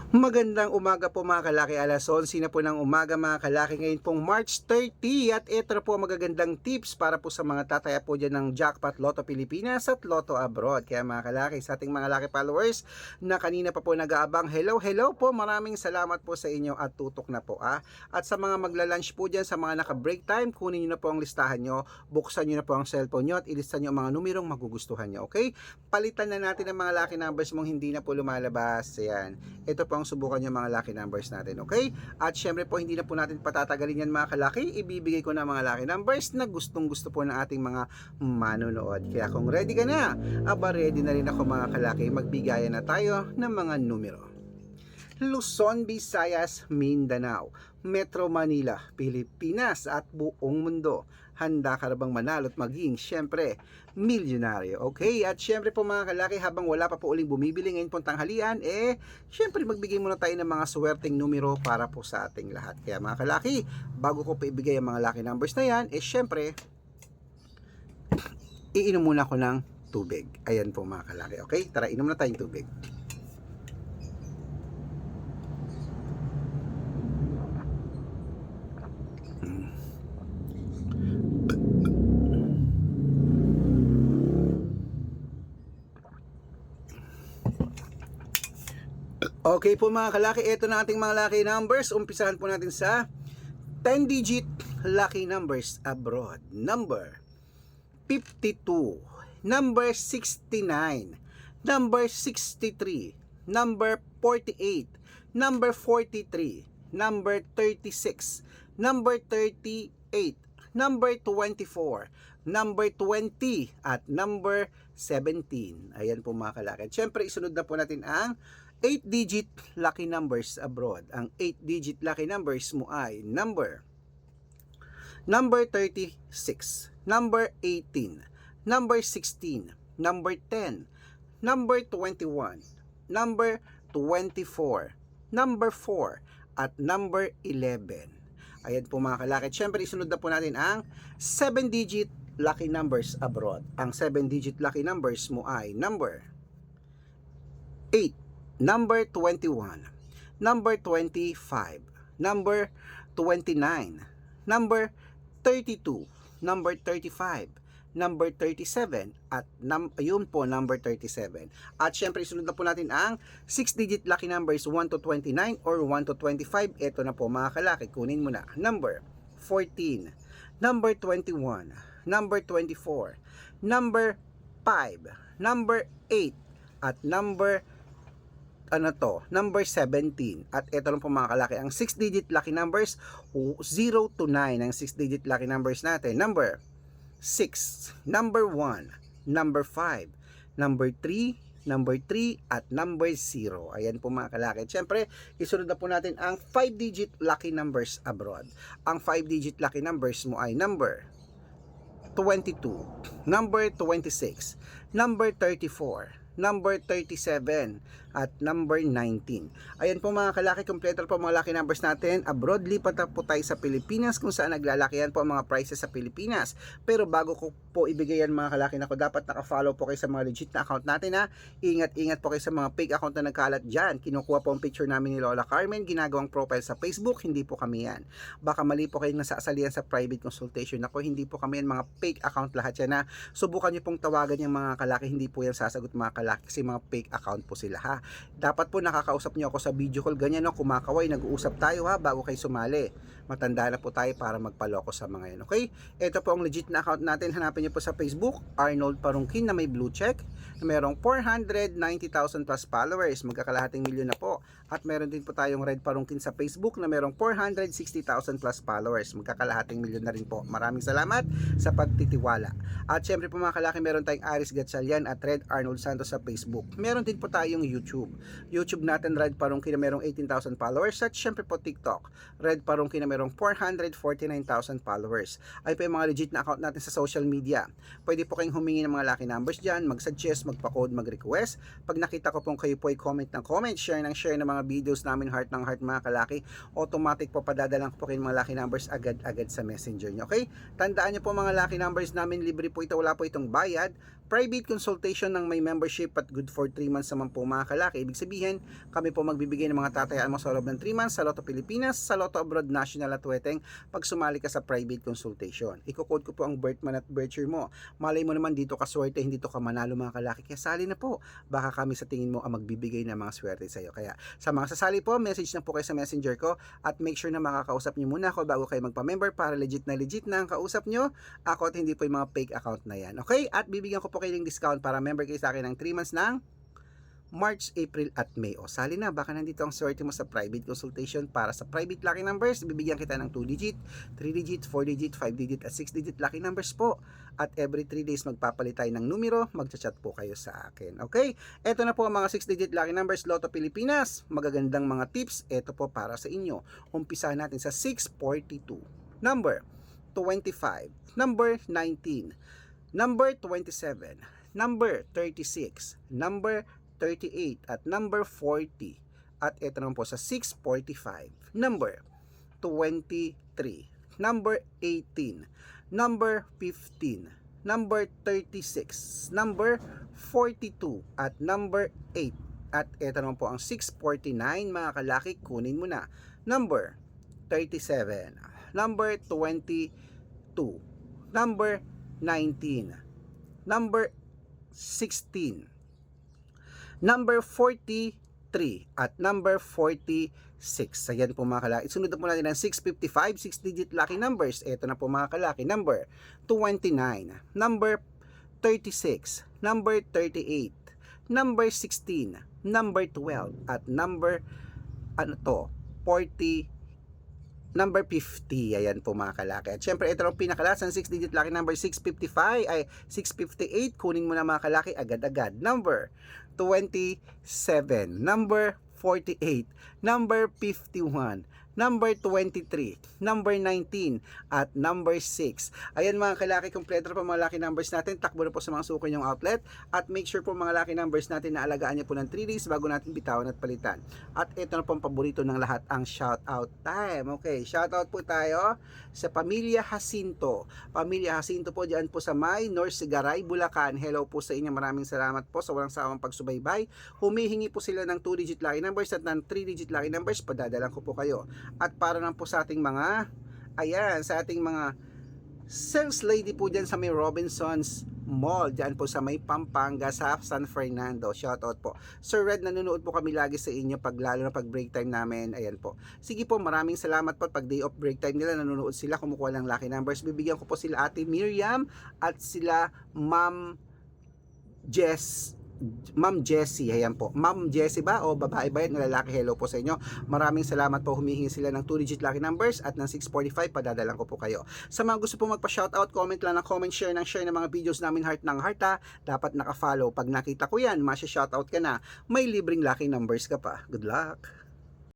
Magandang umaga po mga kalaki, alas 11 na po ng umaga mga kalaki, ngayon pong March 30 at ito na po magagandang tips para po sa mga tataya po dyan ng Jackpot Lotto Pilipinas at Lotto Abroad. Kaya mga kalaki, sa ating mga laki followers na kanina pa po nag-aabang, hello po, maraming salamat po sa inyo at tutok na po At sa mga magla-lunch po dyan, sa mga naka-break time, kunin nyo na po ang listahan nyo, buksan nyo na po ang cellphone nyo at ilista nyo ang mga numerong magugustuhan nyo, okay? Palitan na natin ang mga lucky numbers mong hindi na po lumalabas, ayan. Ito po ang subukan yung mga lucky numbers natin, okay? At syempre po, hindi na po natin patatagalin yan mga kalaki. Ibibigay ko na mga lucky numbers na gustong gusto po ng ating mga manonood. Kaya kung ready ka na, ready na rin ako mga kalaki. Magbigayan na tayo ng mga numero. Luzon, Visayas, Mindanao, Metro Manila, Pilipinas at buong mundo. Handa ka na bang manalo at maging syempre milyonaryo? Okay, at syempre po mga kalaki, habang wala pa po uling bumibili ngayon pong tanghalian, syempre magbigay muna tayo ng mga swerteng numero para po sa ating lahat. Kaya mga kalaki, bago ko pa ibigay ang mga lucky numbers na yan, syempre iinom muna ko ng tubig. Ayan po mga kalaki, okay? Tara, inom na tayong tubig. Okay po mga kalaki, ito na ating mga lucky numbers. Umpisahan po natin sa 10-digit lucky numbers abroad. Number 52, number 69, number 63, number 48, number 43, number 36, number 38, number 24, number 20, at number 17. Ayan po mga kalaki. Siyempre, isunod na po natin ang 8-digit lucky numbers abroad. Ang 8-digit lucky numbers mo ay number 36, number 18, number 16, number 10, number 21, number 24, number 4, at number 11. Ayan po mga kalaki. Siyempre, isunod na po natin ang 7-digit lucky numbers abroad. Ang 7-digit lucky numbers mo ay number 8, number 21, number 25, number 29, number 32, number 35, number 37, at ayun po, number 37. At syempre, sunod na po natin ang 6-digit lucky numbers 1 to 29 or 1 to 25. Ito na po mga kalaki, kunin mo na. Number 14, number 21, number 24, number 5, number 8, at number number 17. At ito lang po mga kalaki, ang 6-digit lucky numbers 0 to 9. Ang 6-digit lucky numbers natin, number 6, number 1, number 5, number 3, number 3, at number 0. Ayan po mga kalaki. Siyempre, isunod na po natin ang 5-digit lucky numbers abroad. Ang 5-digit lucky numbers mo ay number 22, number 26, number 34, number 37, at number 19. Ayan po mga kalaki, kompleto po mga lucky numbers natin. Abroad, lipat na po tayo sa Pilipinas kung saan naglalakihan po ang mga prices sa Pilipinas. Pero bago ko po ibigay yan mga kalaki, na dapat naka-follow po kayo sa mga legit na account natin ha. Ingat po kayo sa mga fake account na nagkalat dyan. Kinukuha po ang picture namin ni Lola Carmen, ginagawang profile sa Facebook, hindi po kami yan. Baka mali po kayong nasasalihan sa private consultation. Ako, hindi po kami yan, mga fake account lahat yan ha. Subukan nyo pong tawagan yung mga kalaki, hindi po yan sasagot mga kalaki kasi mga fake account po sila ha. Dapat po nakakausap nyo ako sa video call, ganyan no, kumakaway, nag-uusap tayo ha bago kayo sumali. Matanda na po tayo para magpaloko sa mga yan, okay? Ito po ang legit na account natin, hanapin nyo po sa Facebook, Arnold Parungkin na may blue check, na merong 490,000 plus followers, magkakalahating milyon na po. At meron din po tayong Red Parungkin sa Facebook na merong 460,000 plus followers, magkakalahating milyon na rin po. Maraming salamat sa pagtitiwala. At syempre po mga kalaki, meron tayong Aris Gatchalian at Red Arnold Santos sa Facebook. Meron din po tayong YouTube natin, Red Parungkin na merong 18,000 followers. At syempre po TikTok, Red Parungkin na merong 449,000 followers. Ay po yung mga legit na account natin sa social media. Pwede po kayong humingi ng mga lucky numbers dyan, mag-suggest, magpa-code, mag-request. Pag nakita ko pong kayo po ay comment ng comment, share ng mga videos namin, heart ng heart mga kalaki, automatic po padadalang ko po kayo mga lucky numbers agad-agad sa messenger nyo, okay? Tandaan nyo po mga lucky numbers namin, libre po ito, wala po itong bayad. private consultation ng may membership at good for 3 months naman po mga kalaki. Ibig sabihin, kami po magbibigay ng mga tatayaan mo sa loob ng 3 months sa Lotto Pilipinas, sa Lotto Abroad National at Weteng pag sumali ka sa private consultation. Iko-code ko po ang birth month at birth year mo. Malay mo naman dito ka swerte, hindi to ka manalo mga kalaki. Kaya sali na po. Baka kami sa tingin mo ang magbibigay ng mga swerte sa iyo. Kaya sa mga sasali po, message na po kayo sa messenger ko at make sure na makakausap niyo muna ako bago kayo magpa-member para legit na ang kausap nyo. Ako at hindi po yung mga fake account na yan. Okay? At bibigyan ko po kayo ng discount para member kayo sa akin ng 3 months ng March, April at May. O sali na, baka nandito ang swerte mo sa private consultation. Para sa private lucky numbers, bibigyan kita ng 2 digit, 3 digit, 4 digit, 5 digit at 6 digit lucky numbers po. At every 3 days magpapalit tayo ng numero, magchat-chat po kayo sa akin. Okay? Ito na po ang mga 6 digit lucky numbers Lotto Pilipinas. Magagandang mga tips, ito po para sa inyo. Umpisahan natin sa 642. Number 25, number 19, number 27, number 36, number 38 at number 40. At ito naman po sa 645, number 23, number 18, number 15, number 36, number 42 at number 8. At ito naman po ang 649 mga kalaki, kunin mo na. Number 37, number 22, number 19, number 16, number 43 at number 46. Ayan po mga kalaki. Sunod na po natin ang 655, 6 digit lucky numbers. Ito na po mga kalaki. Number 29, number 36, number 38, number 16, number 12 at number 40, number 50. Ayan po mga kalaki. At syempre ito ang pinakalas ang 6 digit lucky number 655 ay 658. Kunin mo na mga kalaki agad-agad. Number 27, number 48, number 51, number 23, number 19, at number 6. Ayan mga kalaki, kompleto po mga lucky numbers natin. Takbo na po sa mga suko nyong outlet. At make sure po mga lucky numbers natin na alagaan nyo po ng 3 days bago natin bitawan at palitan. At ito na po ang paborito ng lahat, ang shoutout time. Okay, shoutout po tayo sa Pamilya Jacinto. Pamilya Jacinto po dyan po sa May, North Sigaray, Bulacan. Hello po sa inyo. Maraming salamat po sa walang sawang pagsubaybay. Humihingi po sila ng 2 digit lucky numbers at ng 3 digit lucky numbers. Padadalan ko po kayo. At para lang po sa ating mga, ayan, sa ating mga sales lady po dyan sa may Robinsons Mall, dyan po sa may Pampanga, sa San Fernando. Shoutout po. Sir Red, nanonood po kami lagi sa inyo pag lalo na pag break time namin. Ayan po. Sige po, maraming salamat po. Pag day off break time nila, nanonood sila, kumukuha ng lucky numbers. Bibigyan ko po sila Ate Miriam at sila Ma'am Jessie, ayan po. Ma'am Jessie ba o babae ba yan? Lalaki, hello po sa inyo. Maraming salamat po. Humihingi sila ng 2 digit lucky numbers at ng 645. Padadalan ko po kayo. Sa mga gusto po magpa-shoutout, comment lang ng comment, share ng mga videos namin heart ng heart ha. Dapat naka-follow. Pag nakita ko yan, masya-shoutout ka na. May libreng lucky numbers ka pa. Good luck!